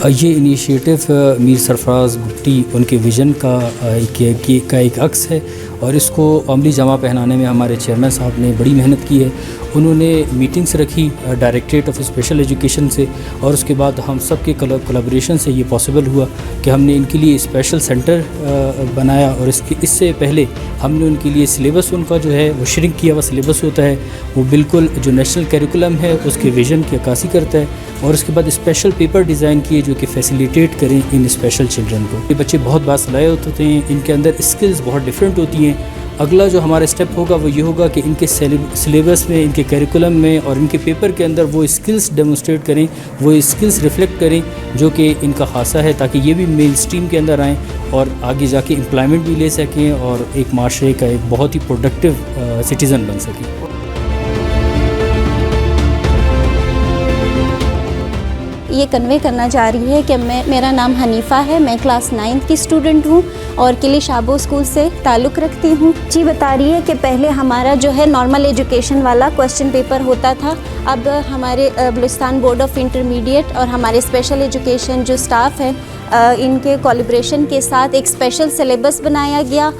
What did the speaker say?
ये इनिशिएटिव मीर सरफराज भुट्टी उनके विज़न का एक अक्स है और इसको अमली जमा पहनाने में हमारे चेयरमैन साहब ने बड़ी मेहनत की है। उन्होंने मीटिंग्स रखी डायरेक्टरेट ऑफ स्पेशल एजुकेशन से और उसके बाद हम सब के कोलैबोरेशन से ये पॉसिबल हुआ कि हमने इनके लिए स्पेशल सेंटर बनाया और इससे पहले हमने उनके लिए सिलेबस उनका जो है वो श्रिंक किया हुआ सिलेबस होता है, वो बिल्कुल जो नेशनल करिकुलम है उसके विज़न की अक्कासी करता है और उसके बाद स्पेशल पेपर डिज़ाइन किए जो कि फैसिलिटेट करें इन स्पेशल चिल्ड्रन को। ये बच्चे बहुत बासलाहियत होते हैं, इनके अंदर स्किल्स बहुत डिफरेंट होती हैं। अगला जो हमारा स्टेप होगा वो ये होगा कि इनके सिलेबस में, इनके करिकुलम में और इनके पेपर के अंदर वो स्किल्स डेमोस्ट्रेट करें, वो स्किल्स रिफ्लेक्ट करें जो कि इनका खासा है, ताकि ये भी मेन स्ट्रीम के अंदर आएँ और आगे जाके एम्प्लॉयमेंट भी ले सकें और एक माशरे का एक बहुत ही प्रोडक्टिव सिटीज़न बन सकें। ये कन्वे करना चाह रही है कि मेरा नाम हनीफ़ा है, मैं क्लास 9th की स्टूडेंट हूँ और किले शाबो स्कूल से ताल्लुक़ रखती हूँ। जी बता रही है कि पहले हमारा जो है नॉर्मल एजुकेशन वाला क्वेश्चन पेपर होता था, अब हमारे बलूचिस्तान बोर्ड ऑफ इंटरमीडिएट और हमारे स्पेशल एजुकेशन जो स्टाफ है इनके कोलैबोरेशन के साथ एक स्पेशल सिलेबस बनाया गया।